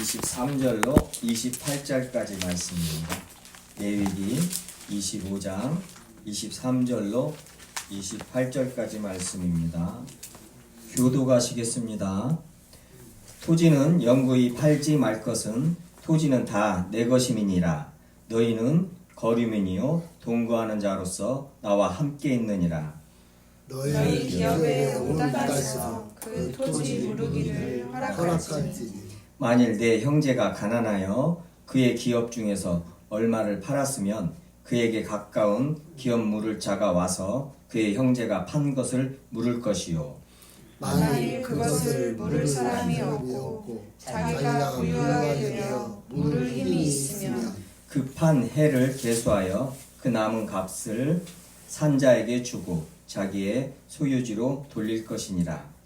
23절로 28절까지 말씀입니다. 레위기 25장 23절로 28절까지 말씀입니다. 교도가시겠습니다. 토지는 영구히 팔지 말 것은 토지는 다 내 것임이니라. 너희는 거류민이요 동거하는 자로서 나와 함께 있느니라. 너희 기업에 온갖에서 그 토지 무르기를 허락할지니 만일 내 형제가 가난하여 그의 기업 중에서 얼마를 팔았으면 그에게 가까운 기업 물을 자가 와서 그의 형제가 판 것을 물을 것이요. 만일 그것을 물을 사람이 없고 자기가 부유하게 되어 물을 힘이 있으면 그 판 해를 계수하여 그 남은 값을 산자에게 주고 자기의 소유지로 돌릴 것이니라.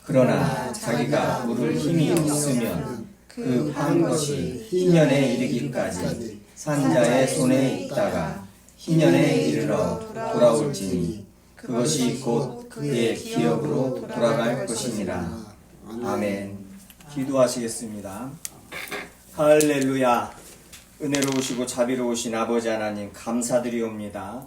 그러나 자기가 물을 힘이 없으면 그 판 것이 희년에 이르기까지 산자의 손에 있다가 희년에 이르러 돌아올지니 그것이 곧 그의 기업으로 돌아갈 것이니라. 아멘. 기도하시겠습니다. 할렐루야. 은혜로우시고 자비로우신 아버지 하나님 감사드리옵니다.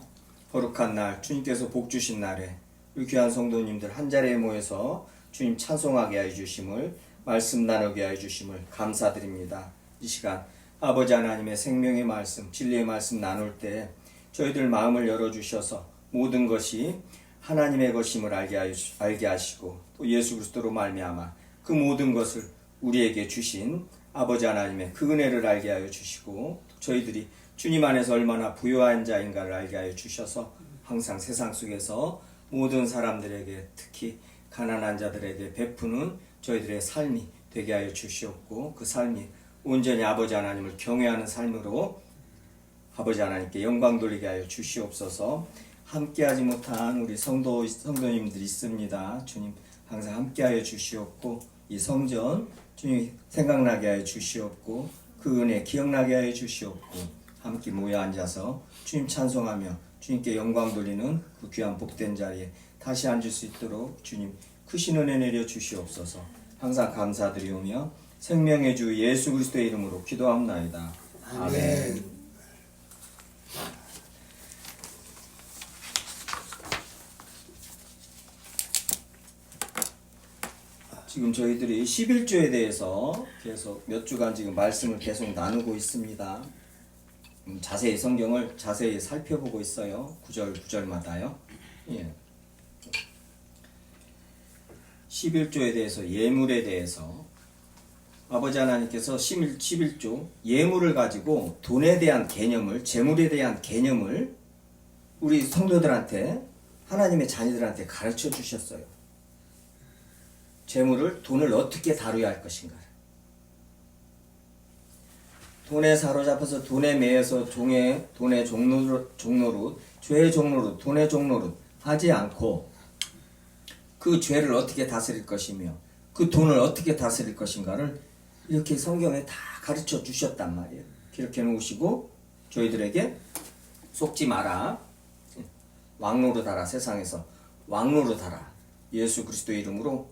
거룩한 날 주님께서 복 주신 날에 우리 귀한 성도님들 한자리에 모여서 주님 찬송하게 하여 주심을 말씀 나누게 하여 주심을 감사드립니다. 이 시간 아버지 하나님의 생명의 말씀 진리의 말씀 나눌 때 저희들 마음을 열어주셔서 모든 것이 하나님의 것임을 알게 하시고 또 예수 그리스도로 말미암아 그 모든 것을 우리에게 주신 아버지 하나님의 그 은혜를 알게 하여 주시고 저희들이 주님 안에서 얼마나 부유한 자인가를 알게 하여 주셔서 항상 세상 속에서 모든 사람들에게 특히 가난한 자들에게 베푸는 저희들의 삶이 되게 하여 주시옵고 그 삶이 온전히 아버지 하나님을 경외하는 삶으로 아버지 하나님께 영광 돌리게 하여 주시옵소서. 함께하지 못한 우리 성도님들이 있습니다. 주님 항상 함께하여 주시옵고 이 성전 주님 생각나게 하여 주시옵고 그 은혜 기억나게 하여 주시옵고 함께 모여 앉아서 주님 찬송하며 주님께 영광 돌리는 그 귀한 복된 자리에 다시 앉을 수 있도록 주님 크신 은혜 내려 주시옵소서. 항상 감사드리오며 생명의 주 예수 그리스도의 이름으로 기도합나이다. 아멘. 지금 저희들이 11조에 대해서 계속 몇 주간 지금 말씀을 계속 나누고 있습니다. 자세히 성경을 자세히 살펴보고 있어요. 구절마다요. 예. 11조에 대해서 예물에 대해서 아버지 하나님께서 11조 예물을 가지고 돈에 대한 개념을 재물에 대한 개념을 우리 성도들한테 하나님의 자녀들한테 가르쳐 주셨어요. 재물을 돈을 어떻게 다루어야 할 것인가. 돈에 사로잡혀서 돈에 매여서 돈의 종노릇, 죄의 종노릇, 돈의 종노릇 하지 않고 그 죄를 어떻게 다스릴 것이며 그 돈을 어떻게 다스릴 것인가를 이렇게 성경에 다 가르쳐 주셨단 말이에요. 기록해 놓으시고 저희들에게 속지 마라. 왕노릇하라. 세상에서 왕노릇하라. 예수 그리스도의 이름으로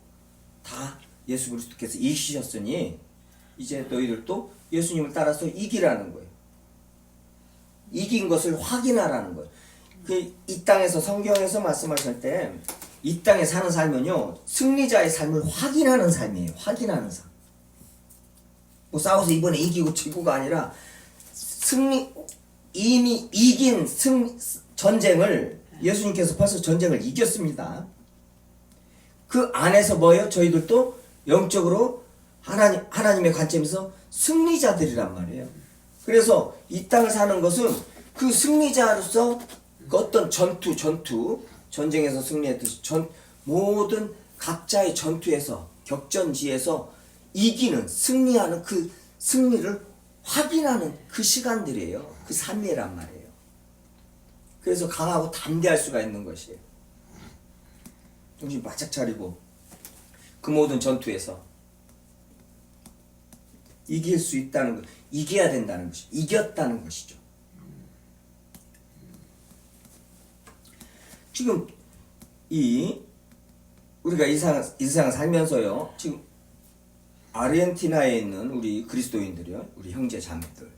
다 예수 그리스도께서 이기셨으니 이제 너희들도 예수님을 따라서 이기라는 거예요. 이긴 것을 확인하라는 거예요. 이 땅에서 성경에서 말씀하실 때 이 땅에 사는 삶은요 승리자의 삶을 확인하는 삶이에요. 확인하는 삶. 뭐 싸워서 이번에 이기고 지고가 아니라 이미 이긴 전쟁을 예수님께서 벌써 전쟁을 이겼습니다. 그 안에서 뭐예요? 저희들도 영적으로 하나님의 관점에서 승리자들이란 말이에요. 그래서 이 땅을 사는 것은 그 승리자로서 그 어떤 전쟁에서 승리했듯이 모든 각자의 전투에서 격전지에서 이기는 승리하는 그 승리를 확인하는 그 시간들이에요. 그 삶이란 말이에요. 그래서 강하고 담대할 수가 있는 것이에요. 정신 바짝 차리고 그 모든 전투에서 이길 수 있다는 것, 이겨야 된다는 것이죠. 이겼다는 것이죠. 지금 우리가 이 세상 살면서요, 지금 아르헨티나에 있는 우리 그리스도인들이요, 우리 형제 자매들,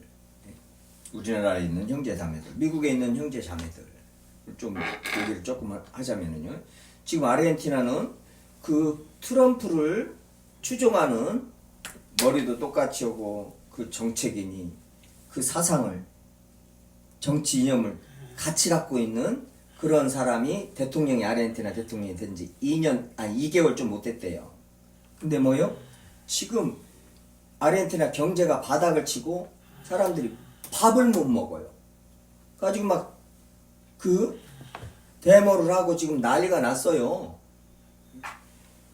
우리나라에 있는 형제 자매들, 미국에 있는 형제 자매들 좀 얘기를 조금 하자면은요, 지금 아르헨티나는 그 트럼프를 추종하는, 머리도 똑같이 오고 그 정책이니 그 사상을, 정치 이념을 같이 갖고 있는 그런 사람이 대통령이, 아르헨티나 대통령이 된 지 2개월 좀 못 됐대요. 근데 뭐요? 지금 아르헨티나 경제가 바닥을 치고 사람들이 밥을 못 먹어요. 가지고 막 그 데모를 하고 지금 난리가 났어요.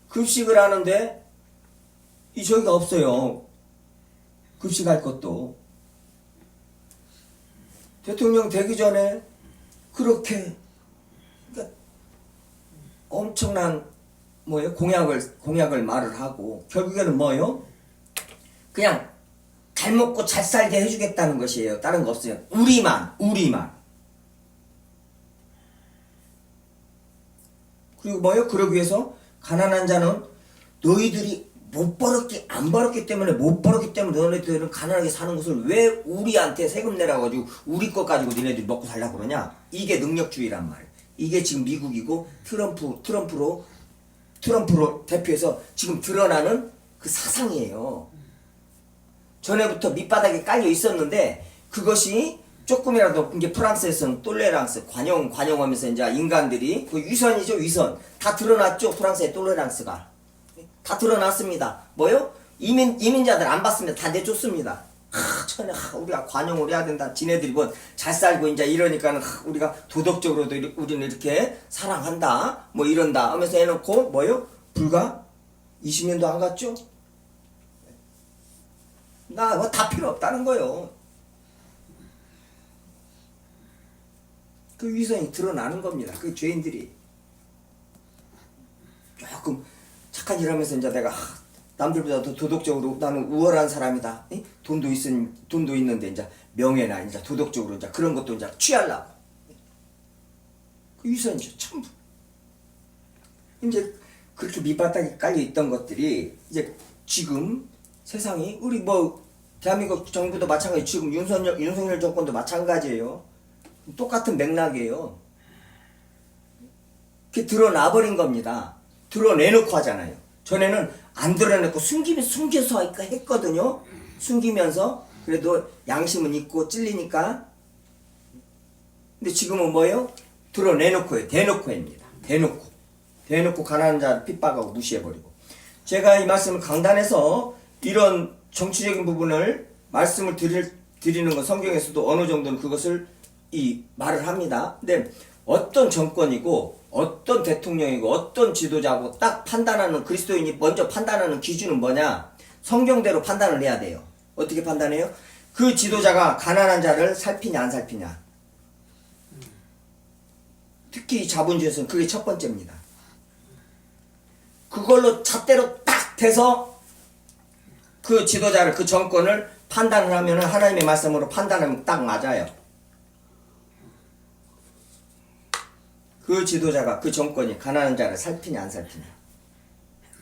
급식을 하는데 이 저기가 없어요. 급식할 것도. 대통령 되기 전에 그렇게, 그러니까 엄청난 뭐예요? 공약을 말을 하고 결국에는 뭐예요? 그냥 잘 먹고 잘 살게 해주겠다는 것이에요. 다른 거 없어요. 우리만. 그리고 뭐예요? 그러기 위해서 가난한 자는 너희들이 안 벌었기 때문에 너네들은 가난하게 사는 것을 왜 우리한테 세금 내라 가지고 우리 것 가지고 너네들이 먹고 살라고 그러냐? 이게 능력주의란 말이에요. 이게 지금 미국이고 트럼프로 대표해서 지금 드러나는 그 사상이에요. 전에부터 밑바닥에 깔려 있었는데 그것이 조금이라도 이제 프랑스에서는 똘레랑스, 관용하면서 이제 인간들이 그 위선이죠, 위선. 다 드러났죠, 프랑스의 똘레랑스가. 다 드러났습니다. 뭐요? 이민자들 안 받습니다. 다 내쫓습니다. 우리가 관용을 해야 된다. 지네들이 뭐 잘 살고 이제 이러니까는 우리가 도덕적으로도 우리는 이렇게 사랑한다. 뭐 이런다 하면서 해놓고 뭐요? 불과 20년도 안 갔죠? 나 뭐 다 필요 없다는 거요. 그 위선이 드러나는 겁니다. 그 죄인들이 조금 착한 일 하면서 이제 내가 남들보다 더 도덕적으로 나는 우월한 사람이다. 돈도 있는데 이제 명예나 이제 도덕적으로 이제 그런 것도 이제 취하려고. 그 위선이죠, 전부. 이제 그렇게 밑바닥에 깔려 있던 것들이 이제 지금 세상이 우리 뭐 대한민국 정부도 마찬가지, 지금 윤석열 정권도 마찬가지예요. 똑같은 맥락이에요. 그게 드러나 버린 겁니다. 드러내놓고 하잖아요. 전에는 안 드러내고 숨겨서 했거든요. 숨기면서 그래도 양심은 있고 찔리니까. 근데 지금은 뭐예요? 드러내놓고 해요. 대놓고 합니다. 대놓고 가난한 자를 핍박하고 무시해버리고. 제가 이 말씀을 강단에서 이런 정치적인 부분을 말씀을 드리는 건 성경에서도 어느 정도는 그것을 말을 합니다. 근데 어떤 정권이고 어떤 대통령이고 어떤 지도자고 딱 판단하는, 그리스도인이 먼저 판단하는 기준은 뭐냐? 성경대로 판단을 해야 돼요. 어떻게 판단해요? 그 지도자가 가난한 자를 살피냐 안 살피냐. 특히 자본주의에서는 그게 첫 번째입니다. 그걸로 잣대로 딱 대서 그 지도자를, 그 정권을 판단을 하면 하나님의 말씀으로 판단하면 딱 맞아요. 그 지도자가, 그 정권이 가난한 자를 살피냐 안 살피냐.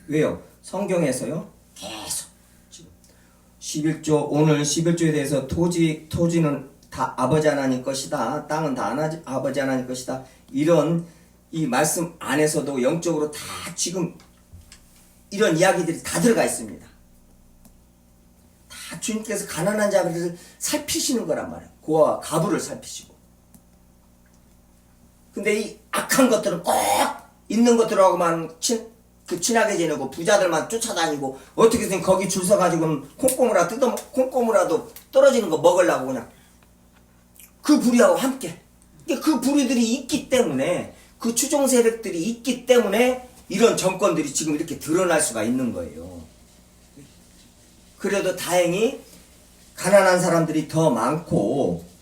왜요? 성경에서요, 계속 지금 11조, 오늘 11조에 대해서 토지는 다 아버지 하나님 것이다, 땅은 다 아버지 하나님 것이다, 이런 이 말씀 안에서도 영적으로 다 지금 이런 이야기들이 다 들어가 있습니다. 다 주님께서 가난한 자를 살피시는 거란 말이에요. 고아와 가부를 살피시고. 근데 이 악한 것들은 꼭 있는 것들하고만 친하게 지내고 부자들만 쫓아다니고 어떻게든 거기 줄 서가지고 콩고무라도 떨어지는 거 먹으려고 그냥 그 부리하고 함께. 그 부리들이 있기 때문에, 그 추종 세력들이 있기 때문에 이런 정권들이 지금 이렇게 드러날 수가 있는 거예요. 그래도 다행히 가난한 사람들이 더 많고,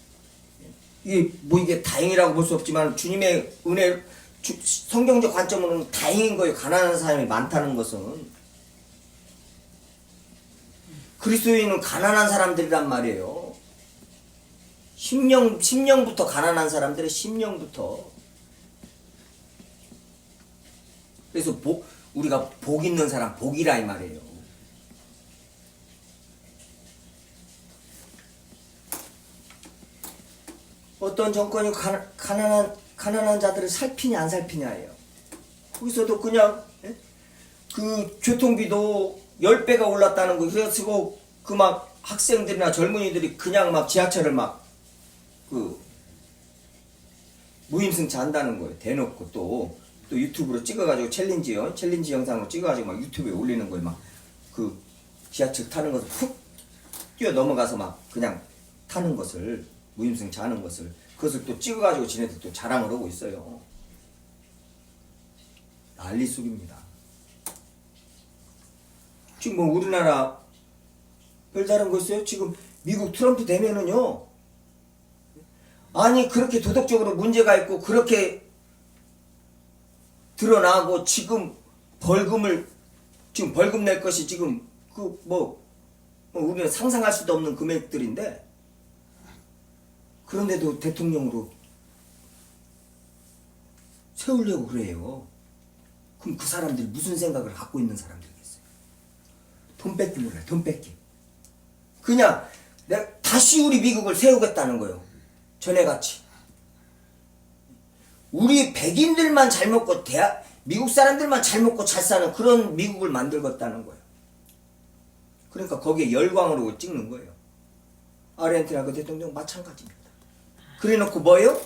이게 다행이라고 볼 수 없지만 주님의 은혜, 성경적 관점으로는 다행인 거예요. 가난한 사람이 많다는 것은. 그리스도인은 가난한 사람들이란 말이에요. 심령부터 가난한 사람들의 심령부터. 그래서 우리가 복 있는 사람, 복이라 이 말이에요. 어떤 정권이 가난한 자들을 살피냐 안 살피냐예요. 거기서도 그냥 예? 그 교통비도 10배가 올랐다는 거. 그래서 그 막 학생들이나 젊은이들이 그냥 막 지하철을 막 그 무임승차 한다는 거예요. 대놓고 또 유튜브로 찍어가지고 챌린지 영상으로 찍어가지고 막 유튜브에 올리는 거예요. 막 그 지하철 타는 것을 훅 뛰어 넘어가서 막 그냥 타는 것을 무임승차 하는 것을 그것을 또 찍어가지고 지네들 또 자랑을 하고 있어요. 난리 속입니다. 지금 뭐 우리나라 별다른 거 있어요? 지금 미국 트럼프 되면은요. 아니 그렇게 도덕적으로 문제가 있고 그렇게 드러나고 지금 벌금 낼 것이 지금 우리는 상상할 수도 없는 금액들인데 그런데도 대통령으로 세우려고 그래요. 그럼 그 사람들이 무슨 생각을 갖고 있는 사람들이겠어요? 돈 뺏기 몰라요. 돈 뺏기. 그냥 내가 다시 우리 미국을 세우겠다는 거예요. 전에같이. 우리 백인들만 잘 먹고 미국 사람들만 잘 먹고 잘 사는 그런 미국을 만들겠다는 거예요. 그러니까 거기에 열광으로 찍는 거예요. 아르헨티나 그 대통령 마찬가지입니다. 그래놓고 뭐예요?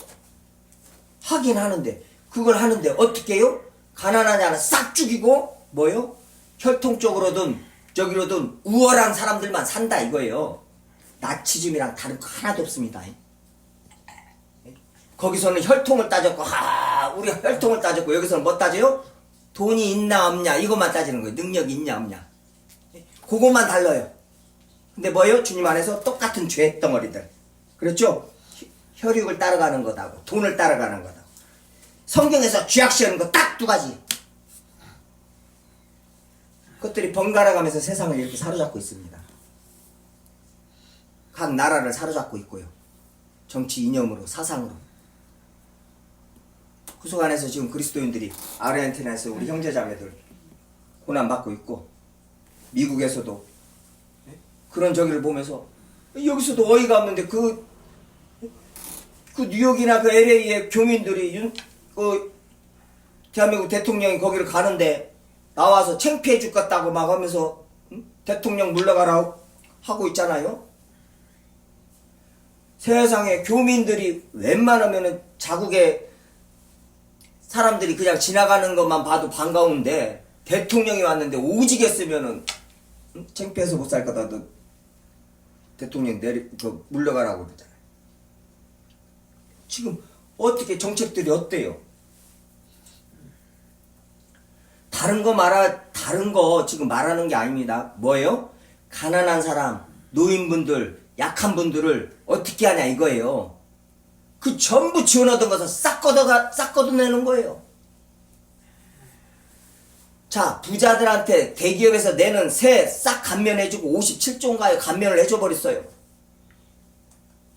하긴 하는데 그걸 하는데 어떻게 해요? 가난한 자는 싹 죽이고 뭐예요? 혈통적으로든 저기로든 우월한 사람들만 산다 이거예요. 나치즘이랑 다른 거 하나도 없습니다. 거기서는 혈통을 따졌고 우리 혈통을 따졌고 여기서는 뭐 따져요? 돈이 있나 없냐 이것만 따지는 거예요. 능력이 있냐 없냐 그것만 달라요. 근데 뭐예요? 주님 안에서 똑같은 죄 덩어리들. 그렇죠? 혈육을 따라가는 거다고 돈을 따라가는 거다고. 성경에서 쥐약시하는 거 딱 두 가지. 그것들이 번갈아 가면서 세상을 이렇게 사로잡고 있습니다. 각 나라를 사로잡고 있고요. 정치 이념으로 사상으로. 그 속안에서 지금 그리스도인들이 아르헨티나에서 우리 형제자매들 고난받고 있고 미국에서도 그런 저기를 보면서 여기서도 어이가 없는데 그 뉴욕이나 그 LA의 교민들이 대한민국 대통령이 거기를 가는데 나와서 창피해 죽겠다고 막 하면서 대통령 물러가라 하고 있잖아요. 세상에 교민들이 웬만하면은 자국의 사람들이 그냥 지나가는 것만 봐도 반가운데 대통령이 왔는데 오지겠으면은 창피해서 못 살 거다. 너 대통령 물러가라고 그러잖아요. 지금 어떻게 정책들이 어때요? 다른 거 지금 말하는 게 아닙니다. 뭐예요? 가난한 사람, 노인분들, 약한 분들을 어떻게 하냐 이거예요. 그 전부 지원하던 것을 싹 걷어내는 거예요. 자, 부자들한테 대기업에서 내는 세 싹 감면해주고 57조인가에 감면을 해줘버렸어요.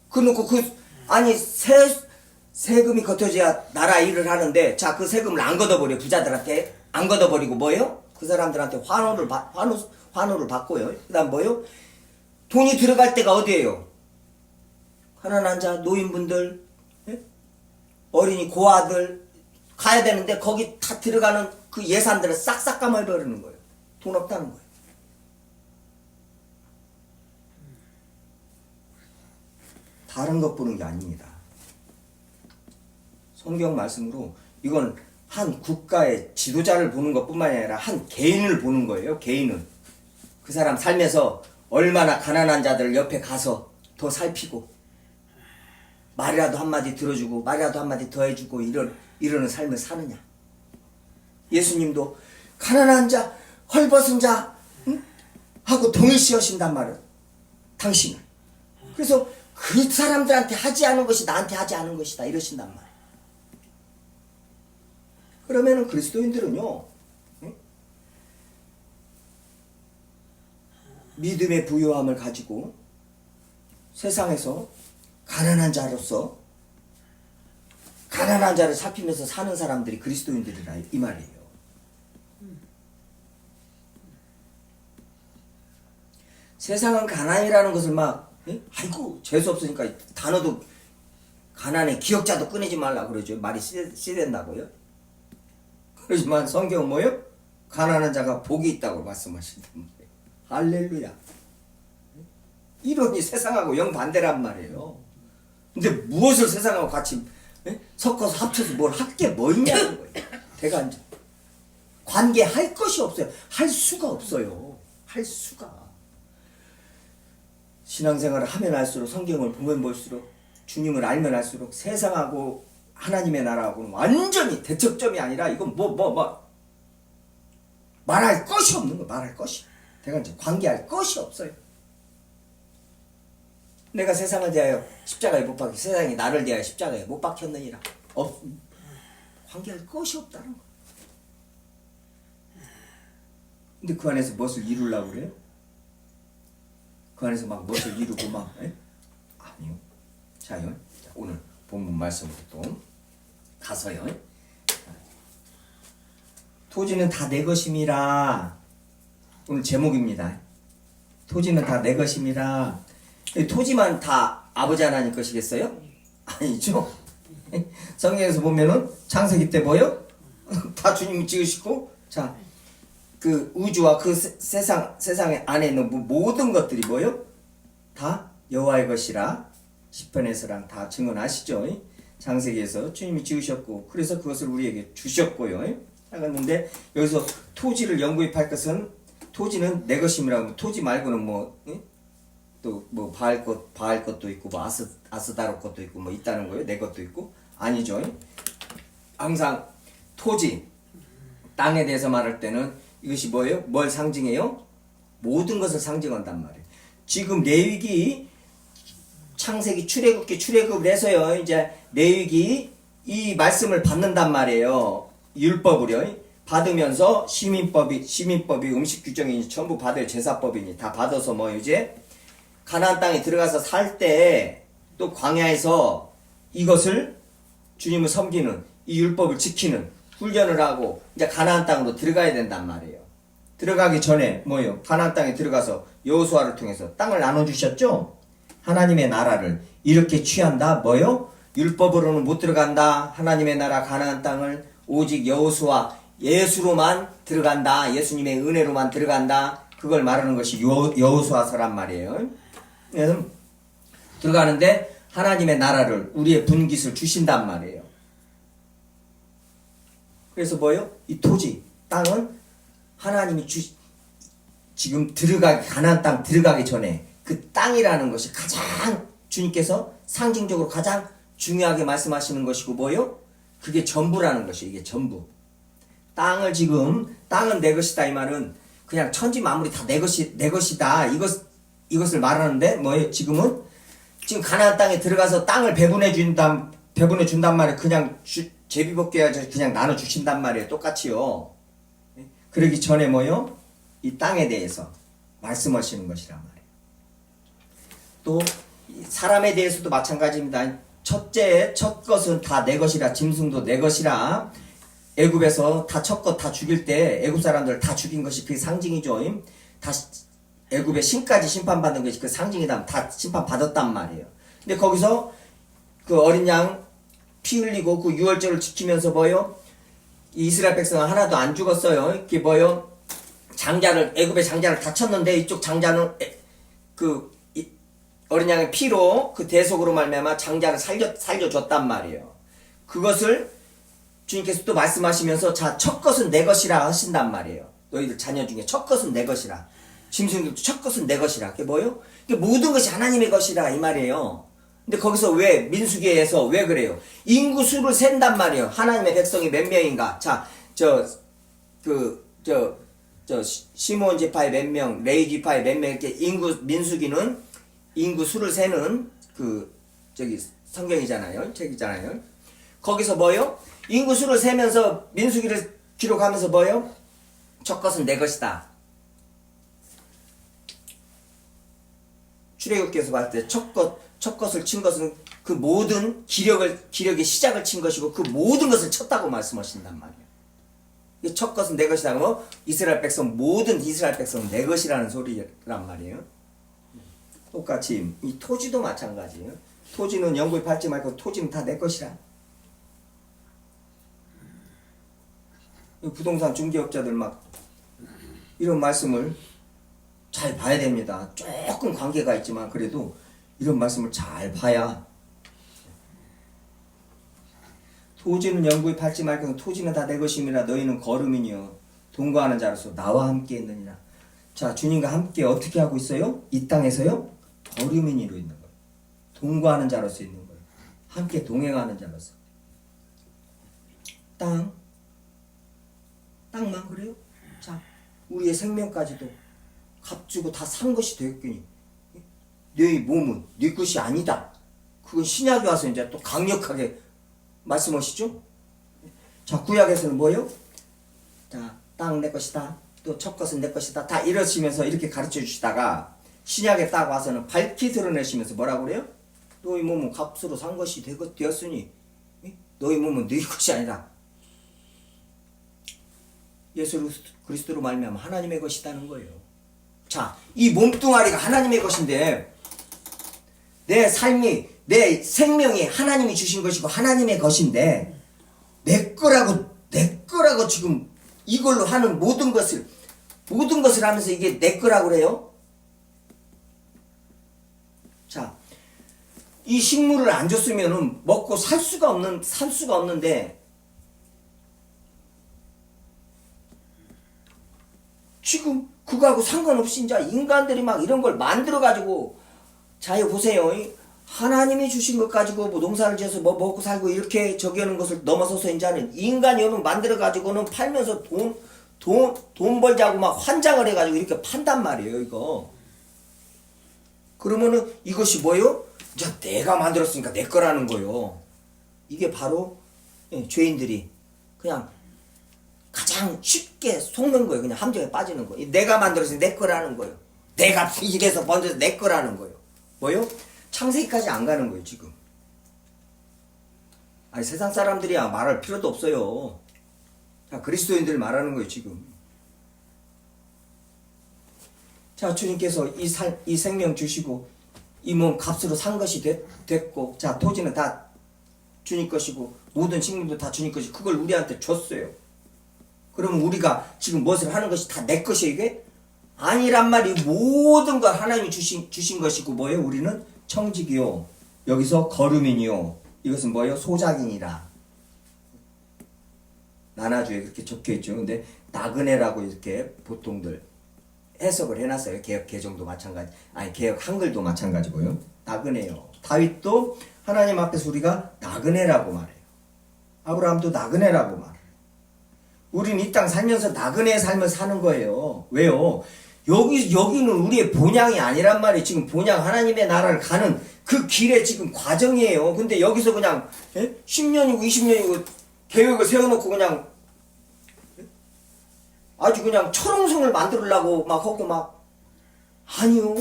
그놓고 세금이 걷어져야 나라 일을 하는데 자, 그 세금을 안 걷어버려. 부자들한테 안 걷어버리고 뭐예요? 그 사람들한테 환호를 받고요. 그 다음 뭐예요? 돈이 들어갈 때가 어디예요? 가난한 자, 노인분들, 어린이, 고아들 가야 되는데 거기 다 들어가는 그 예산들을 싹싹 감아버리는 거예요. 돈 없다는 거예요. 다른 것 보는 게 아닙니다. 성경 말씀으로 이건 한 국가의 지도자를 보는 것뿐만이 아니라 한 개인을 보는 거예요. 개인을. 그 사람 삶에서 얼마나 가난한 자들 옆에 가서 더 살피고 말이라도 한마디 들어주고 말이라도 한마디 더 해주고 이러는 삶을 사느냐. 예수님도 가난한 자, 헐벗은 자 하고 동일시하신단 말이에요. 당신은. 그래서 그 사람들한테 하지 않은 것이 나한테 하지 않은 것이다 이러신단 말이에요. 그러면은 그리스도인들은요, 믿음의 부요함을 가지고 세상에서 가난한 자로서 가난한 자를 살피면서 사는 사람들이 그리스도인들이라 이 말이에요. 세상은 가난이라는 것을 막 아이고 재수 없으니까 단어도 가난의 기억자도 꺼내지 말라 그러죠. 말이 씨된다고요. 그러지만 성경은 뭐요? 가난한 자가 복이 있다고 말씀하신단 말이에요. 할렐루야. 이론이 세상하고 영반대란 말이에요. 근데 무엇을 세상하고 같이 섞어서 합쳐서 뭘 할 게 뭐 있냐는 거예요. 대간접. 관계할 것이 없어요. 할 수가 없어요. 할 수가. 신앙생활을 하면 할수록 성경을 보면 볼수록 주님을 알면 알수록 세상하고 하나님의 나라하고는 완전히 대척점이 아니라 이건 말할 것이 없는 거예요. 말할 것이. 대간접. 관계할 것이 없어요. 내가 세상을 대하여 십자가에 못 박혀 세상이 나를 대하여 십자가에 못 박혔느니라. 관계할 것이 없다는 거예요. 근데 그 안에서 무엇을 이루려고 그래요? 그 안에서 막 무엇을 이루고 막 아니요. 자요. 오늘 본문 말씀으로 또 가서요. 토지는 다 내 것임이라. 오늘 제목입니다. 토지는 다 내 것임이라. 토지만 다 아버지 하나님 것이겠어요? 아니죠. 성경에서 보면은 창세기 때 뭐요? 다 주님이 지으시고, 자, 그 우주와 그 세상 안에 있는 모든 것들이 뭐요? 다 여호와의 것이라 10편에서랑 다 증언하시죠. 창세기에서 주님이 지으셨고, 그래서 그것을 우리에게 주셨고요. 하였는데 여기서 토지를 영구입할 것은 토지는 내 것임이라고. 토지 말고는 또 바알 것도 있고 아스다롯 것도 있고 있다는 거예요. 내 것도 있고 아니죠. 항상 토지 땅에 대해서 말할 때는 이것이 뭐예요? 뭘 상징해요? 모든 것을 상징한단 말이에요. 지금 레위기 창세기 출애굽을 해서요. 이제 레위기 이 말씀을 받는단 말이에요. 율법을요. 받으면서 시민법이 음식 규정이 전부 받아요. 제사법이니 다 받아서 이제 가나안 땅에 들어가서 살 때 또 광야에서 이것을 주님을 섬기는 이 율법을 지키는 훈련을 하고 이제 가나안 땅으로 들어가야 된단 말이에요. 들어가기 전에 가나안 땅에 들어가서 여호수아를 통해서 땅을 나눠주셨죠. 하나님의 나라를 이렇게 취한다. 율법으로는 못 들어간다. 하나님의 나라 가나안 땅을 오직 여호수아 예수로만 들어간다. 예수님의 은혜로만 들어간다. 그걸 말하는 것이 여호수아서란 말이에요. 그래서 들어가는데 하나님의 나라를 우리의 분깃을 주신단 말이에요. 그래서 이 토지 땅은 하나님이 지금 가나안 땅 들어가기 전에 그 땅이라는 것이 가장 주님께서 상징적으로 가장 중요하게 말씀하시는 것이고 그게 전부라는 것이에요. 이게 전부. 땅은 내 것이다 이 말은 그냥 천지 만물이 다 내 것이다 이것을 말하는데 지금 가나안 땅에 들어가서 땅을 배분해 준단 말이에요. 그냥 제비뽑기해서 그냥 나눠 주신단 말이에요. 똑같이요. 그러기 전에 이 땅에 대해서 말씀하시는 것이란 말이에요. 또 사람에 대해서도 마찬가지입니다. 첫 것은 다 내 것이라. 짐승도 내 것이라. 애굽에서 첫 것 다 죽일 때 애굽 사람들 다 죽인 것이 그 상징이죠. 다 애굽의 신까지 심판받는 것이 그 상징이다. 다 심판받았단 말이에요. 근데 거기서 그 어린 양 피 흘리고 그 유월절을 지키면서 이스라엘 백성은 하나도 안 죽었어요. 이게 애굽의 장자를 다 쳤는데 이쪽 장자는 어린 양의 피로 그 대속으로 말미암아 장자를 살려줬단 말이에요. 그것을 주님께서 또 말씀하시면서 첫 것은 내 것이라 하신단 말이에요. 너희들 자녀 중에 첫 것은 내 것이라. 짐승들도 첫 것은 내 것이라. 그게 이게 모든 것이 하나님의 것이라 이 말이에요. 근데 거기서 민수기에서 왜 그래요? 인구 수를 센단 말이에요. 하나님의 백성이 몇 명인가? 시므온 지파의 몇 명, 레위 지파의 몇 명, 이렇게 민수기는 인구 수를 세는 성경이잖아요. 책이잖아요. 거기서 인구 수를 세면서 민수기를 기록하면서 첫 것은 내 것이다. 출애굽기에서 봤을 때 첫 것을 친 것은 그 모든 기력의 시작을 친 것이고 그 모든 것을 쳤다고 말씀하신단 말이에요. 첫 것은 내 것이다. 그러면 모든 이스라엘 백성은 내 것이라는 소리란 말이에요. 똑같이 이 토지도 마찬가지예요. 토지는 영구히 밟지 말고 토지는 다 내 것이라. 부동산 중개업자들 막 이런 말씀을 잘 봐야 됩니다. 조금 관계가 있지만 그래도 이런 말씀을 잘 봐야. 토지는 영구히 팔지 말고 토지는 다 내 것임이라 너희는 거름이니요 동거하는 자로서 나와 함께 있느니라. 자, 주님과 함께 어떻게 하고 있어요? 이 땅에서요? 거름인이로 있는 거예요. 동거하는 자로서 있는 거예요. 함께 동행하는 자로서. 땅만 그래요? 자, 우리의 생명까지도 값주고 다 산 것이 되었으니 너희 몸은 네 것이 아니다. 그건 신약에 와서 이제 또 강력하게 말씀하시죠? 자, 구약에서는 뭐예요? 자, 땅 내 것이다. 또 첫 것은 내 것이다. 다 이러시면서 이렇게 가르쳐 주시다가 신약에 딱 와서는 밝히 드러내시면서 뭐라고 그래요? 너희 몸은 값으로 산 것이 되었으니 너희 몸은 너희 것이 아니라 예수 그리스도로 말미암아 하나님의 것이라는 거예요. 자, 이 몸뚱아리가 하나님의 것인데 내 삶이 내 생명이 하나님이 주신 것이고 하나님의 것인데 내 거라고 지금 이걸로 하는 모든 것을 하면서 이게 내 거라고 그래요? 자, 이 식물을 안 줬으면은 먹고 살 수가 없는데 지금 그거하고 상관없이 이제 인간들이 막 이런 걸 만들어 가지고 자, 보세요. 하나님이 주신 것 가지고 뭐 농사를 지어서 뭐 먹고 살고 이렇게 저기 하는 것을 넘어서서 이제는 인간이 오는 만들어 가지고는 팔면서 돈 벌자고 막 환장을 해 가지고 이렇게 판단 말이에요, 이거. 그러면은 이것이 뭐예요? 이제 내가 만들었으니까 내 거라는 거예요. 이게 바로 죄인들이 그냥 가장 쉽게 속는 거예요. 그냥 함정에 빠지는 거예요. 내가 만들어서 내 거라는 거예요. 내가 이래서 먼저 내 거라는 거예요. 뭐요? 창세기까지 안 가는 거예요, 지금. 아니, 세상 사람들이야 말할 필요도 없어요. 자, 그리스도인들 말하는 거예요, 지금. 자, 주님께서 이 생명 주시고 이 몸 값으로 산 것이 됐고, 자, 토지는 다 주님 것이고 모든 식물도 다 주님 것이고 그걸 우리한테 줬어요. 그러면 우리가 지금 무엇을 하는 것이 다 내 것이에요, 이게? 아니란 말이. 모든 걸 하나님이 주신 것이고 뭐예요? 우리는 청직이요, 여기서 거름이니요, 이것은 뭐예요? 소작이니라. 나나주에 그렇게 적혀있죠. 근데 나그네라고 이렇게 보통들 해석을 해놨어요. 개역 개정도 마찬가지, 아니 개역 한글도 마찬가지고요. 나그네요. 다윗도 하나님 앞에서 우리가 나그네라고 말해요. 아브라함도 나그네라고 말해요. 우린 이 땅 살면서 나그네의 삶을 사는 거예요. 왜요? 여기는 우리의 본향이 아니란 말이에요. 지금 본향 하나님의 나라를 가는 그 길의 지금 과정이에요. 근데 여기서 그냥 10년이고 20년이고 계획을 세워놓고 그냥 아주 그냥 철옹성을 만들려고 막 하고 막. 아니요.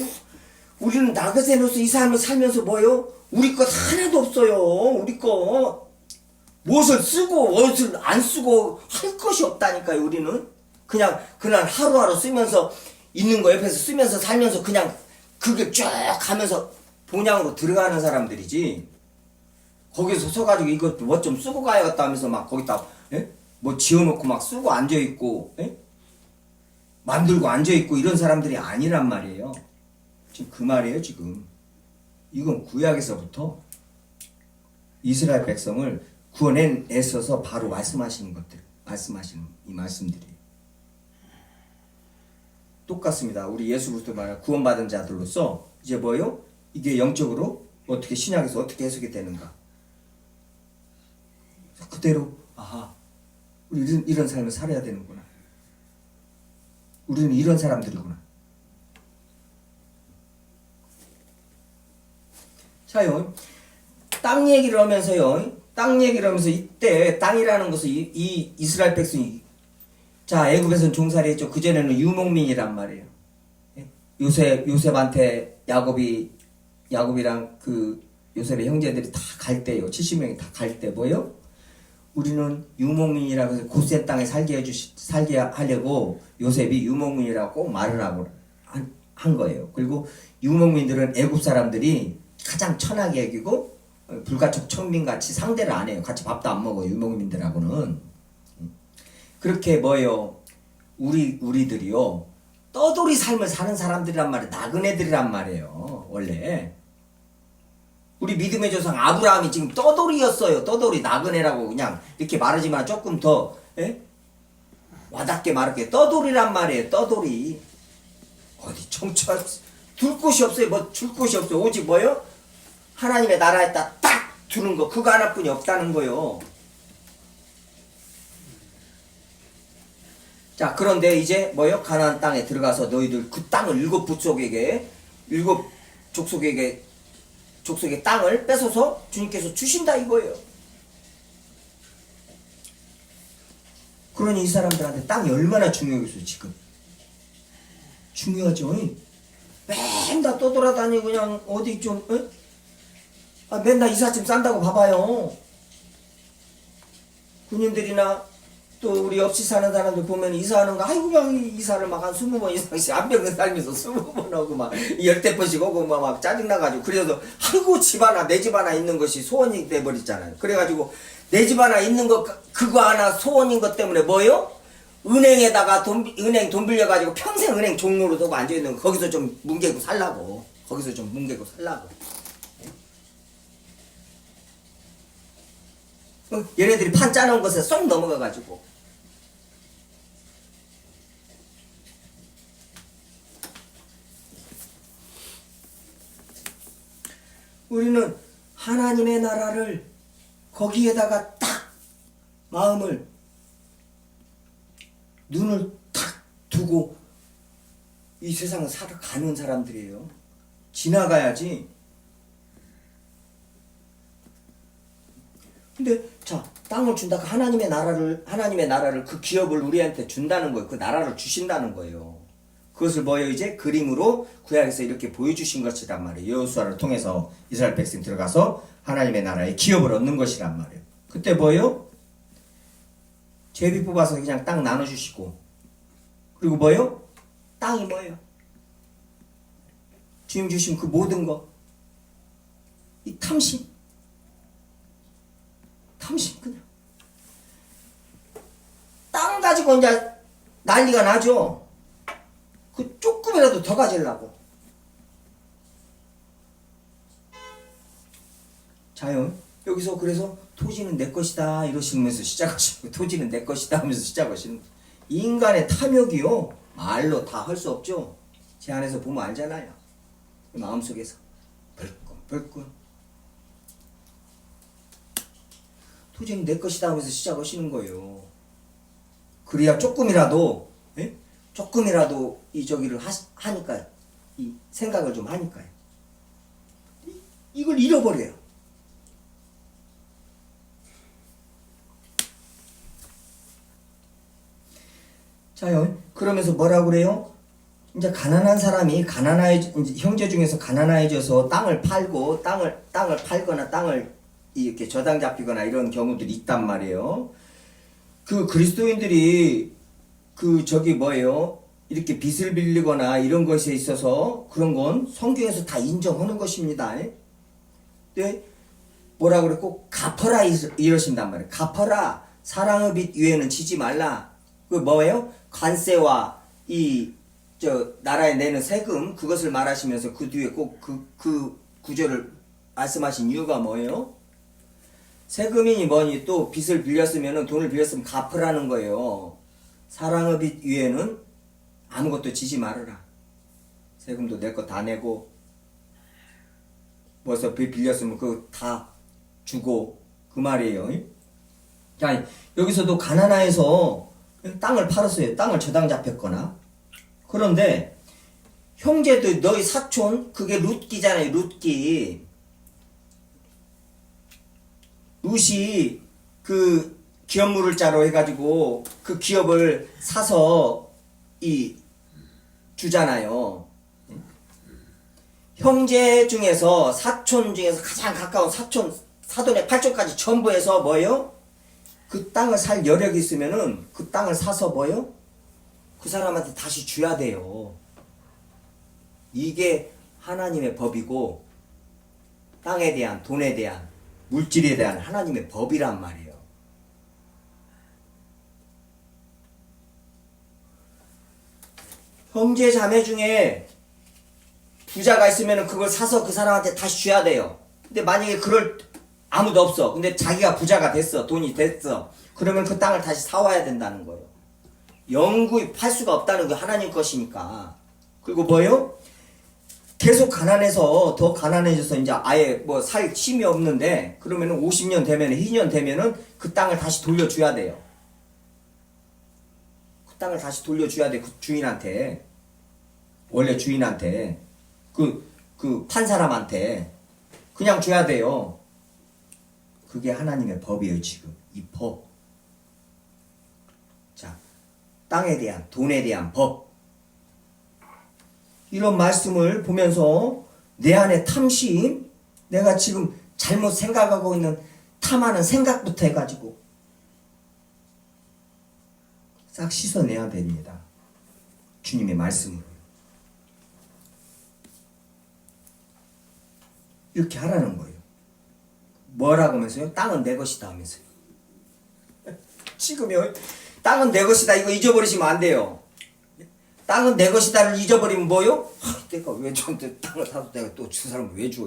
우리는 나그네로서 이 삶을 살면서 뭐요? 우리 것 하나도 없어요. 우리 것. 무엇을 쓰고 무엇을 안 쓰고 할 것이 없다니까요. 우리는 그냥 하루하루 쓰면서 있는 거 옆에서 쓰면서 살면서 그냥 그게 쭉 가면서 본향으로 들어가는 사람들이지. 거기서 서가지고 이것 뭐 좀 쓰고 가야겠다 하면서 막 거기다 뭐 지어놓고 막 쓰고 앉아있고 만들고 앉아있고 이런 사람들이 아니란 말이에요. 지금 그 말이에요. 지금 이건 구약에서부터 이스라엘 백성을 구원해내셔서 바로 말씀하시는 것들, 말씀하시는 이 말씀들이 똑같습니다. 우리 예수 그리스도 말 구원받은 자들로서 이제 뭐요? 이게 영적으로 어떻게 신약에서 어떻게 해석이 되는가? 그대로 아하, 우리 이런 삶을 살아야 되는구나. 우리는 이런 사람들이구나. 자요, 땅 얘기를 하면서요. 땅 얘기를 하면서 이때 땅이라는 것은 이 이스라엘 백성이 자 애굽에서는 종살이 했죠. 그전에는 유목민이란 말이에요. 요셉한테 야곱이랑 그 요셉의 형제들이 다 갈 때요. 70명이 다 갈 때 뭐요? 우리는 유목민이라고 해서 고센 땅에 살게 하려고 요셉이 유목민이라고 꼭 말을 하고 한 거예요. 그리고 유목민들은 애굽 사람들이 가장 천하게 여기고 불가촉 천민같이 상대를 안 해요. 같이 밥도 안 먹어요. 유목민들하고는. 그렇게 뭐예요? 우리들이요. 떠돌이 삶을 사는 사람들이란 말이에요. 나그네들이란 말이에요. 원래. 우리 믿음의 조상 아브라함이 지금 떠돌이였어요. 떠돌이 나그네라고 그냥 이렇게 말하지만 조금 더 와닿게 말할게요. 떠돌이란 말이에요. 떠돌이. 어디 청처 둘 곳이 없어요. 뭐 줄 곳이 없어요. 오직 뭐요? 하나님의 나라에다 딱 두는 거. 그거 하나뿐이 없다는 거요. 자, 그런데 이제 뭐요? 가나안 땅에 들어가서 너희들 그 땅을 일곱 족속에게 땅을 뺏어서 주님께서 주신다 이거예요. 그러니 이 사람들한테 땅이 얼마나 중요하겠어요 지금. 중요하죠. 맨날 떠돌아다니고 그냥 어디 좀 맨날 이삿짐 싼다고 봐봐요. 군인들이나 또 우리 옆집 사는 사람들 보면 이사하는 거 아이고 그냥 이사를 막 한 20번 이상씩 안병을 살면서 20번 하고 막 10대번씩 오고 막 짜증나가지고 그래서 아이고 집 하나 내 집 하나 있는 것이 소원이 돼버렸잖아요. 그래가지고 내 집 하나 있는 거 그거 하나 소원인 것 때문에 뭐요? 은행에다가 은행 돈 빌려가지고 평생 은행 종로로 두고 앉아있는 거 거기서 좀 뭉개고 살라고. 얘네들이 판 짜놓은 것에 쏙 넘어가가지고 우리는 하나님의 나라를 거기에다가 딱 마음을 눈을 탁 두고 이 세상을 살아가는 사람들이에요. 지나가야지. 근데 자 땅을 준다. 하나님의 나라를 그 기업을 우리한테 준다는 거예요. 그 나라를 주신다는 거예요. 그것을 뭐예요? 이제 그림으로 구약에서 이렇게 보여주신 것이란 말이에요. 여호수아를 통해서 이스라엘 백성 들어가서 하나님의 나라의 기업을 얻는 것이란 말이에요. 그때 뭐예요? 제비 뽑아서 그냥 땅 나눠주시고 그리고 뭐예요? 땅이 뭐예요? 주님 주신 그 모든 거 이 탐심 그냥 땅 가지고 이제 난리가 나죠. 그 조금이라도 더 가지려고. 자요. 여기서 그래서 토지는 내 것이다 이러시면서 시작하시고 토지는 내 것이다 하면서 시작하시는 인간의 탐욕이요. 말로 다 할 수 없죠. 제 안에서 보면 알잖아요. 마음속에서 벌꿀 토지는 내 것이다 하면서 시작하시는 거예요. 그래야 조금이라도 이 저기를 하니까 이 생각을 좀 하니까요. 이걸 잃어버려요. 자요. 그러면서 뭐라고 그래요? 이제 가난한 사람이 형제 중에서 가난해져서 땅을 팔고 땅을 팔거나 땅을 이렇게 저당 잡히거나 이런 경우들이 있단 말이에요. 그 그리스도인들이 이렇게 빚을 빌리거나 이런 것에 있어서 그런 건 성경에서 다 인정하는 것입니다. 네? 뭐라 그랬고 갚아라 이러신단 말이에요. 갚아라. 사랑의 빚 위에는 지지 말라. 그 뭐예요? 관세와 나라에 내는 세금 그것을 말하시면서 그 뒤에 꼭 그 구절을 말씀하신 이유가 뭐예요? 세금이니 뭐니 또 빚을 빌렸으면 돈을 빌렸으면 갚으라는 거예요. 사랑의 빚 위에는 아무것도 지지 말아라. 세금도 내 거 다 내고 뭐서 빚 빌렸으면 그거 다 주고 그 말이에요. 자, 여기서도 가나안에서 땅을 팔았어요. 땅을 저당 잡혔거나. 그런데 형제들 너희 사촌 그게 룻기잖아요. 룻이 그 기업물을 자로 해가지고 그 기업을 사서 주잖아요. 형제 중에서 사촌 중에서 가장 가까운 사돈의 팔촌까지 전부 해서 뭐예요? 그 땅을 살 여력이 있으면은 그 땅을 사서 뭐예요? 그 사람한테 다시 줘야 돼요. 이게 하나님의 법이고 땅에 대한, 돈에 대한, 물질에 대한 하나님의 법이란 말이에요. 형제 자매 중에 부자가 있으면 그걸 사서 그 사람한테 다시 줘야 돼요. 근데 만약에 그럴 아무도 없어. 근데 자기가 부자가 됐어. 돈이 됐어. 그러면 그 땅을 다시 사와야 된다는 거예요. 영구히 팔 수가 없다는 게 하나님 것이니까. 그리고 뭐예요? 계속 가난해서 더 가난해져서 이제 아예 뭐 살 힘이 없는데 그러면은 50년 되면, 2년 되면은 그 땅을 다시 돌려줘야 돼요. 그 땅을 다시 돌려줘야 돼. 그 주인한테. 원래 주인한테. 판 사람한테. 그냥 줘야 돼요. 그게 하나님의 법이에요, 지금. 이 법. 자, 땅에 대한, 돈에 대한 법. 이런 말씀을 보면서 내 안에 탐심, 내가 지금 잘못 생각하고 있는 탐하는 생각부터 해가지고 싹 씻어내야 됩니다. 주님의 말씀으로. 이렇게 하라는 거예요. 뭐라고 하면서요? 땅은 내 것이다 하면서요. 지금요, 땅은 내 것이다 이거 잊어버리시면 안 돼요. 땅은 내 것이다를 잊어버리면 뭐요? 내가 왜 저한테 땅을 사도 내가 또 주 사람을 왜 줘?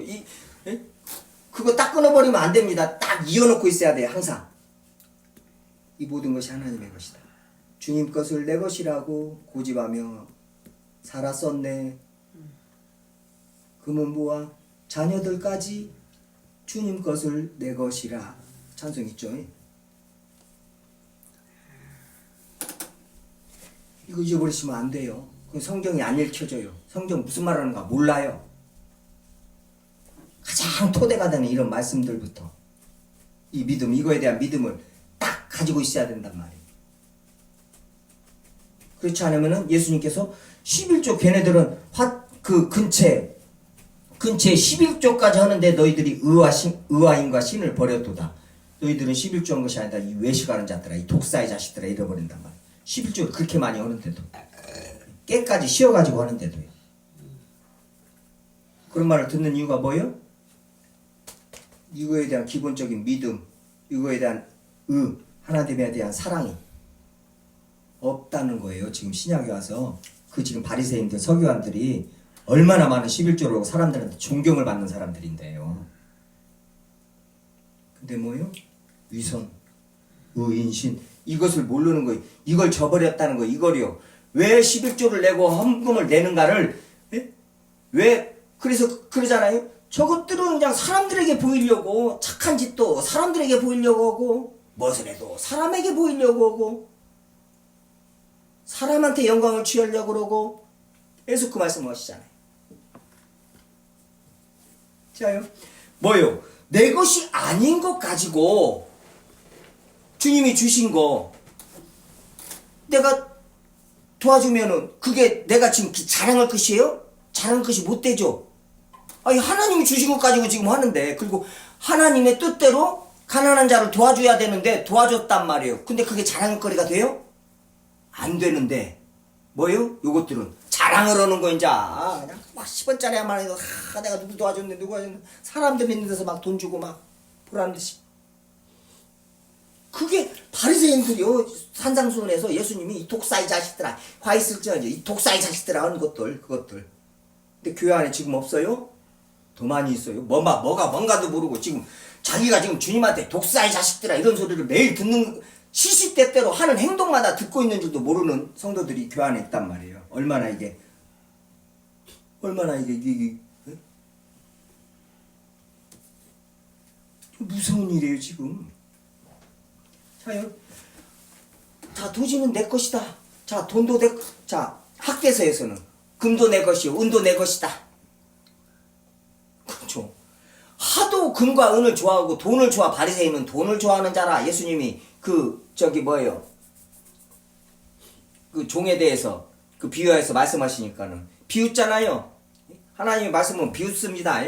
그거 딱 끊어버리면 안 됩니다. 딱 이어놓고 있어야 돼요, 항상. 이 모든 것이 하나님의 것이다. 주님 것을 내 것이라고 고집하며 살았었네. 금은부와 자녀들까지 주님 것을 내 것이라. 찬송 있죠? 이거 잊어버리시면 안 돼요. 성경이 안 읽혀져요. 성경 무슨 말하는가 몰라요. 가장 토대가 되는 이런 말씀들부터 이 믿음, 이거에 대한 믿음을 딱 가지고 있어야 된단 말이에요. 그렇지 않으면은 예수님께서 11조 걔네들은 그 근처에 11조까지 하는데 너희들이 의와인과 신을 버렸도다. 너희들은 11조 한 것이 아니다. 이 외식하는 자들아, 이 독사의 자식들아 잃어버린단 말이에요. 11조를 그렇게 많이 하는데도 깨까지 씌워가지고 하는데도요. 그런 말을 듣는 이유가 뭐예요? 이거에 대한 기본적인 믿음, 이거에 대한 하나님에 대한 사랑이 없다는 거예요. 지금 신약에 와서 그 지금 바리새인들, 서기관들이 얼마나 많은 11조로 사람들한테 존경을 받는 사람들인데요. 근데 뭐예요? 위선, 인신, 이것을 모르는 거예요. 이걸 저버렸다는 거예요. 이걸요. 왜 11조를 내고 헌금을 내는가를, 왜, 그래서 그러잖아요. 저것들은 그냥 사람들에게 보이려고, 착한 짓도 사람들에게 보이려고 하고, 무엇을 해도 사람에게 보이려고 하고, 사람한테 영광을 취하려고 그러고, 계속 그 말씀 하시잖아요. 자요. 뭐요? 내 것이 아닌 것 가지고, 주님이 주신 거 내가 도와주면은 그게 내가 지금 자랑할 것이에요? 자랑할 것이 못 되죠. 아니 하나님이 주신 것 가지고 지금 하는데, 그리고 하나님의 뜻대로 가난한 자를 도와줘야 되는데 도와줬단 말이에요. 근데 그게 자랑할 거리가 돼요? 안 되는데 뭐예요? 요것들은 자랑을 하는 거. 이제 그냥 막 10원짜리 만 해도 내가 누구 도와줬는데 누구 도와줬는데 사람들 있는 데서 막 돈 주고 막 보라는 듯이. 그게 바리새인들이요. 산상수훈에서 예수님이 이 독사의 자식들아, 화 있을지언정 이 독사의 자식들아 하는 것들, 그것들. 근데 교회 안에 지금 없어요? 더 많이 있어요. 뭐가 뭔가도 모르고 지금 자기가 지금 주님한테 독사의 자식들아 이런 소리를 매일 듣는, 시시때때로 하는 행동마다 듣고 있는 줄도 모르는 성도들이 교회 안에 있단 말이에요. 얼마나 이게 무서운 일이에요 지금. 자요. 자, 도지는 내 것이다. 자, 돈도 자, 학대서에서는 금도 내 것이요, 은도 내 것이다. 그렇죠. 하도 금과 은을 좋아하고 돈을 바리새인은 돈을 좋아하는 자라. 예수님이 그 종에 대해서 그 비유해서 말씀하시니까는 비웃잖아요. 하나님의 말씀은 비웃습니다.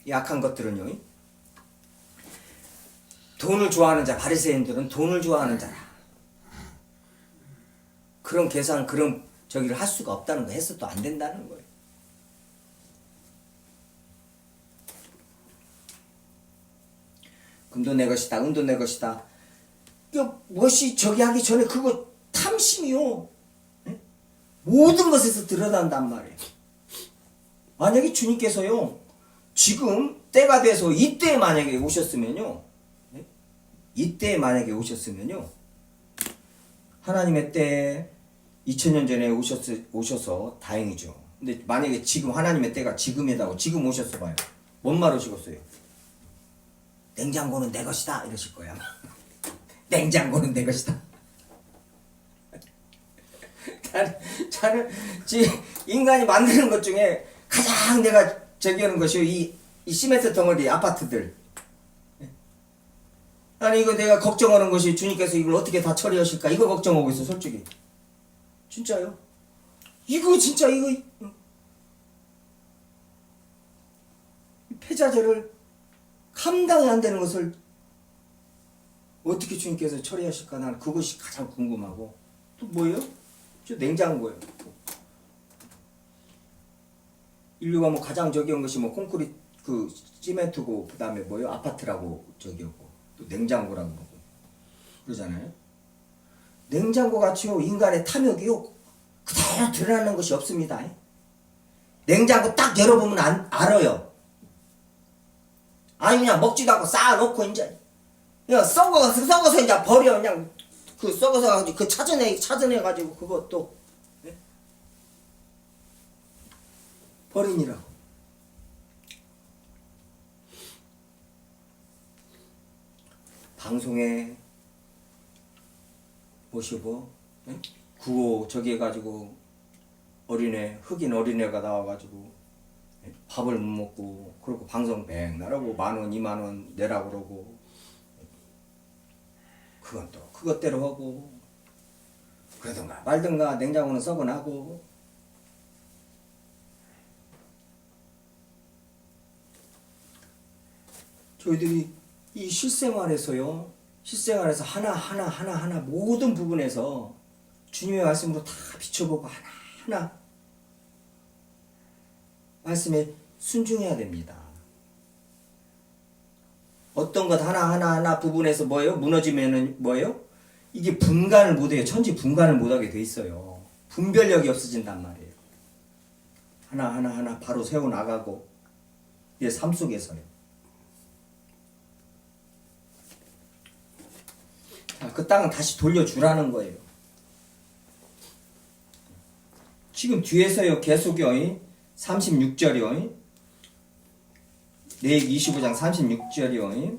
약한 것들은요. 돈을 좋아하는 자, 바리새인들은 돈을 좋아하는 자라. 그런 계산, 그런 저기를 할 수가 없다는 거, 했어도 안 된다는 거예요. 금도 내 것이다, 은도 내 것이다. 이거 무엇이 저기 하기 전에 그거 탐심이요. 예? 모든 것에서 드러난단 말이에요. 만약에 주님께서요, 지금 때가 돼서 이때 만약에 오셨으면요, 예? 이때 만약에 오셨으면요, 하나님의 때에 2000년 전에 오셔서 다행이죠. 근데 만약에 지금 하나님의 때가 지금이라고 지금 오셨어 봐요. 뭔 말 하시겠어요? 냉장고는 내 것이다 이러실 거야. 냉장고는 내 것이다. 저는 지금 인간이 만드는 것 중에 가장 내가 저기 하는 것이 이 시멘트 덩어리 아파트들. 아니 이거 내가 걱정하는 것이 주님께서 이걸 어떻게 다 처리하실까 이거 걱정하고 있어 솔직히. 진짜요? 이거 진짜 이거 패자절을 감당이 안 되는 것을 어떻게 주님께서 처리하실까 나는 그것이 가장 궁금하고 또 뭐예요? 저 냉장고예요. 인류가 뭐 가장 저기 한 것이 뭐 콘크리트 그 시멘트고 그 다음에 뭐예요? 아파트라고 저기였고 또 냉장고라고 그러고 그러잖아요. 냉장고 같이요 인간의 탐욕이요 그대로 드러나는 것이 없습니다. 냉장고 딱 열어보면 알아요. 아니 그냥 먹지도 않고 쌓아놓고 이제 그냥 썩어서 이제 버려 그냥 그 썩어서 가지고 그 찾아내 가지고 그것도 예? 버리니라고. 방송에 모시고 예? 구호 저기 해가지고 어린애 흑인 어린애가 나와가지고 예? 밥을 못 먹고 그러고 방송 백날 하고 10,000원 20,000원 내라고 그러고 그건 또 그것대로 하고 그러든가 말든가 냉장고는 썩어나고 저희들이 이 실생활에서요 실생활에서 하나 모든 부분에서 주님의 말씀으로 다 비춰보고 하나하나 말씀에 순종해야 됩니다. 어떤 것 하나 부분에서 뭐예요? 무너지면은 뭐예요? 이게 분간을 못해요. 천지 분간을 못하게 돼 있어요. 분별력이 없어진단 말이에요. 하나 바로 세워나가고 내 삶 속에서요. 그 땅은 다시 돌려주라는 거예요. 지금 뒤에서요 계속요 36절이요 레위기 25장 36절이요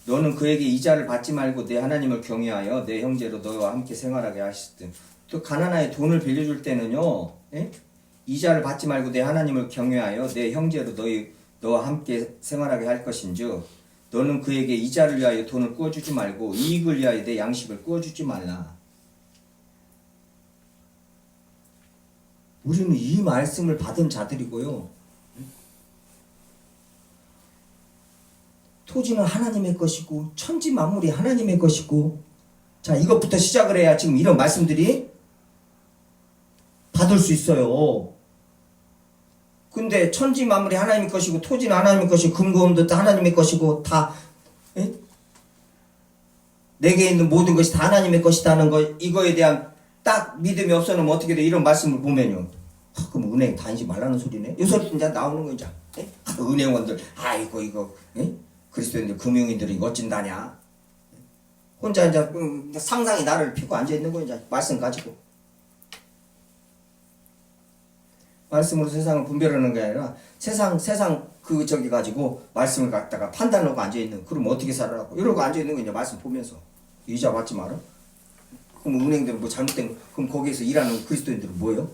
너는 그에게 이자를 받지 말고 내 하나님을 경외하여 내 형제로 너와 함께 생활하게 하시든 또 가난하에 돈을 빌려줄 때는요 이자를 받지 말고 내 하나님을 경외하여 내 형제로 너와 함께 생활하게 할 것인즉 너는 그에게 이자를 위하여 돈을 꾸어주지 말고 이익을 위하여 내 양식을 꾸어주지 말라. 우리는 이 말씀을 받은 자들이고요. 토지는 하나님의 것이고 천지 만물이 하나님의 것이고 자 이것부터 시작을 해야 지금 이런 말씀들이 받을 수 있어요. 근데 천지 만물이 하나님의 것이고 토지는 하나님의 것이고 금고음도 하나님의 것이고 다 내게 있는 모든 것이 다 하나님의 것이다는 거 이거에 대한 딱 믿음이 없어놓으면 어떻게 돼? 이런 말씀을 보면요. 그럼 은행 다니지 말라는 소리네. 이 소리 이제 나오는 거 이제. 은행원들 아이고 이거 그리스도인들 금융인들이 이거 어찐다냐. 혼자 이제 상상이 나를 피고 앉아 있는 거 이제 말씀 가지고. 말씀으로 세상을 분별하는 게 아니라 세상 그 저기 가지고 말씀을 갖다가 판단하고 앉아 있는. 그럼 어떻게 살아라고? 이러고 앉아 있는 거 이제 말씀 보면서 이자 받지 마라. 그럼 은행들은 뭐 잘못된 거? 그럼 거기에서 일하는 그리스도인들은 뭐예요?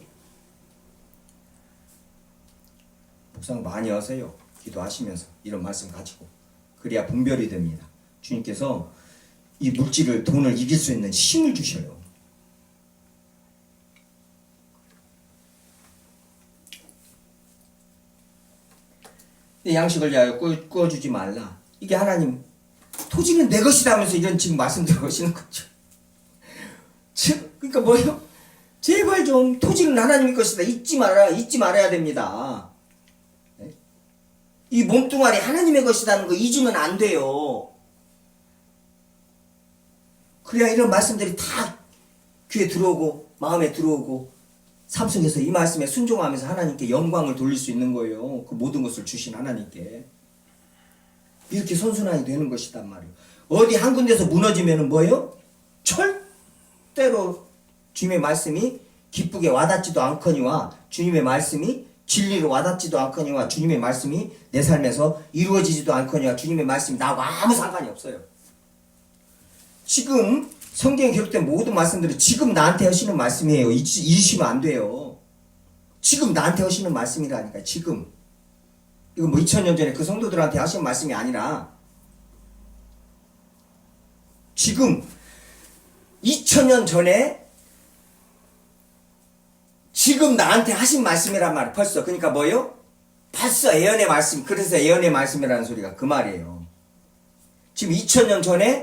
묵상 많이 하세요. 기도하시면서 이런 말씀 가지고 그래야 분별이 됩니다. 주님께서 이 물질을 돈을 이길 수 있는 힘을 주셔요. 내 양식을 위하여 꾸어주지 말라. 이게 하나님 토지는 내 것이다 하면서 이런 지금 말씀들을 하시는 거죠. 그러니까 뭐예요? 제발 좀 토지는 하나님의 것이다 잊지 말아야 됩니다. 네? 이 몸뚱아리 하나님의 것이라는 거 잊으면 안 돼요. 그래야 이런 말씀들이 다 귀에 들어오고 마음에 들어오고 삶 속에서 이 말씀에 순종하면서 하나님께 영광을 돌릴 수 있는 거예요. 그 모든 것을 주신 하나님께. 이렇게 선순환이 되는 것이단 말이에요. 어디 한 군데서 무너지면은 뭐예요? 절대로 주님의 말씀이 기쁘게 와닿지도 않거니와 주님의 말씀이 진리로 와닿지도 않거니와 주님의 말씀이 내 삶에서 이루어지지도 않거니와 주님의 말씀이 나하고 아무 상관이 없어요. 지금 성경에 기록된 모든 말씀들은 지금 나한테 하시는 말씀이에요. 잊으시면 안 돼요. 지금 나한테 하시는 말씀이라니까. 지금 이거 뭐 2000년 전에 그 성도들한테 하신 말씀이 아니라 지금 2000년 전에 지금 나한테 하신 말씀이란 말이에요. 벌써. 그러니까 뭐예요? 벌써 예언의 말씀. 그래서 예언의 말씀이라는 소리가 그 말이에요. 지금 2000년 전에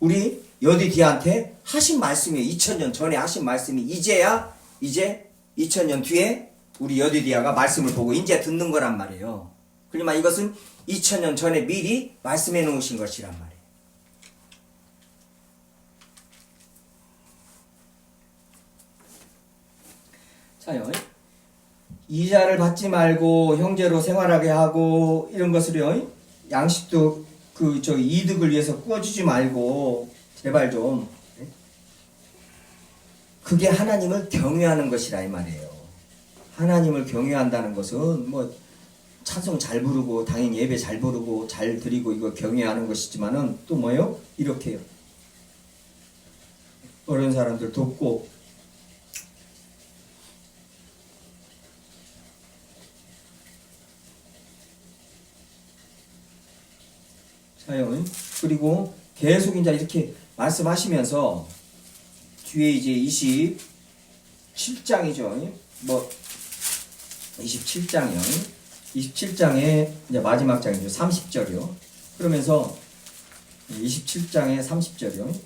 우리 여디디한테 하신 말씀이에요. 2000년 전에 하신 말씀이 이제야 이제 2000년 뒤에 우리 여디디아가 말씀을 보고 이제 듣는 거란 말이에요. 그러니까 이것은 2000년 전에 미리 말씀해 놓으신 것이란 말이에요. 자요. 이자를 받지 말고 형제로 생활하게 하고 이런 것을요. 양식도 이득을 위해서 꾸어주지 말고 제발 좀. 그게 하나님을 경외하는 것이라 이 말이에요. 하나님을 경외한다는 것은 뭐 찬송 잘 부르고 당연히 예배 잘 부르고 잘 드리고 이거 경외하는 것이지만은 또 뭐요? 이렇게요. 어려운 사람들 돕고 자요. 그리고 계속 이제 이렇게 말씀하시면서 뒤에 이제 27장이죠. 뭐 27장이요. 27장의 이제 마지막 장이죠. 30절이요. 그러면서 27장의 30절이요.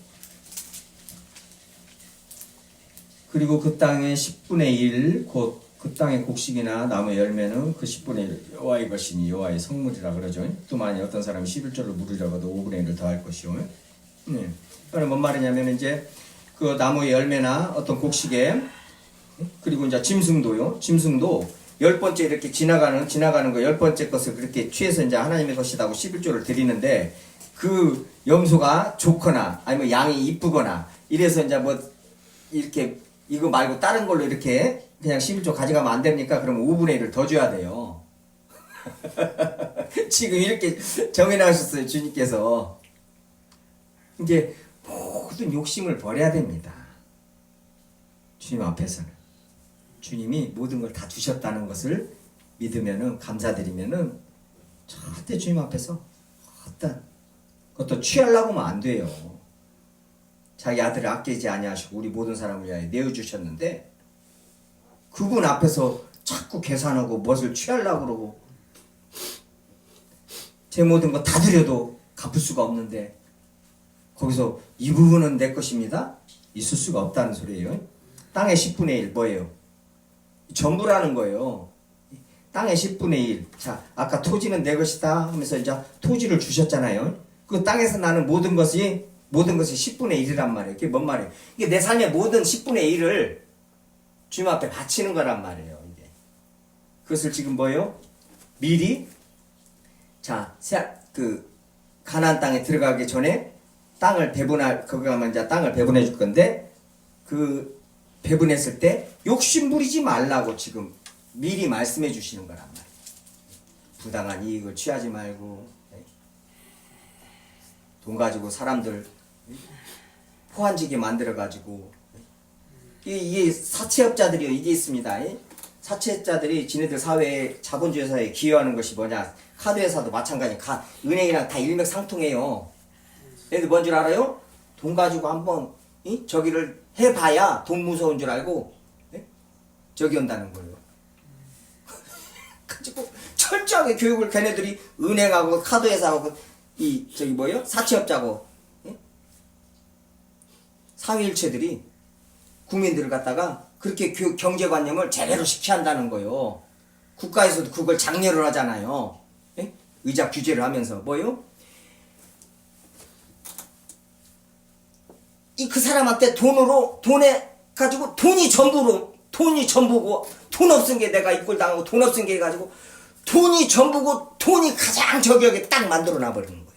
그리고 그 땅의 10분의 1 곧 그 땅의 곡식이나 나무 열매는 그 10분의 1 여호와의 것이니 여호와의 성물이라 그러죠. 또 만약 어떤 사람이 11절을 물으려고도 5분의 1을 더할 것이요. 그럼 뭔 말이냐면 이제 그 나무의 열매나 어떤 곡식에 그리고 이제 짐승도요. 짐승도 10번째 이렇게 지나가는 거 10번째 것을 그렇게 취해서 이제 하나님의 것이라고 11조를 드리는데 그 염소가 좋거나 아니면 양이 이쁘거나 이래서 이제 뭐 이렇게 이거 말고 다른 걸로 이렇게 그냥 11조 가져가면 안 됩니까? 그럼 5분의 1을 더 줘야 돼요. 지금 이렇게 정해놓으셨어요. 주님께서. 이제 모든 욕심을 버려야 됩니다. 주님 앞에서는. 주님이 모든 걸 다 주셨다는 것을 믿으면은 감사드리면은 절대 주님 앞에서 어떤 그것도 취하려고 하면 안 돼요. 자기 아들을 아끼지 아니하시고 우리 모든 사람을 위하여 내어주셨는데 그분 앞에서 자꾸 계산하고 무엇을 취하려고 그러고 제 모든 거 다 드려도 갚을 수가 없는데 거기서 이 부분은 내 것입니다. 있을 수가 없다는 소리예요. 땅의 10분의 1 뭐예요? 전부라는 거예요. 땅의 10분의 1. 자, 아까 토지는 내 것이다 하면서 이제 토지를 주셨잖아요. 그 땅에서 나는 모든 것이 10분의 1이란 말이에요. 그게 뭔 말이에요? 이게 내 삶의 모든 10분의 1을 주님 앞에 바치는 거란 말이에요. 이게. 그것을 지금 뭐예요? 미리 자, 가나안 땅에 들어가기 전에 거기 가면 이제 땅을 배분해 줄 건데 그 배분했을 때 욕심 부리지 말라고 지금 미리 말씀해 주시는 거란 말이에요. 부당한 이익을 취하지 말고 돈 가지고 사람들 포환지게 만들어 가지고 이게 사채업자들이요. 이게 있습니다. 사채업자들이 지네들 사회에 자본주의 사회에 기여하는 것이 뭐냐? 카드회사도 마찬가지. 은행이랑 다 일맥상통해요. 얘들 뭔 줄 알아요? 돈 가지고 한번 저기를 해봐야 돈 무서운 줄 알고 저기 온다는 거예요. 가지고 철저하게 교육을 걔네들이 은행하고 카드회사하고 사채업자고 사회일체들이 국민들을 갖다가 그렇게 경제관념을 제대로 시켜야 한다는 거예요. 국가에서도 그걸 장려를 하잖아요. 예? 의자 규제를 하면서 뭐요? 이 그 사람한테 돈에 가지고 돈이 전부고 돈 없은 게 내가 이꼴 당하고 돈 없은 게 가지고 돈이 전부고 돈이 가장 저격에 딱 만들어 놔버리는 거예요.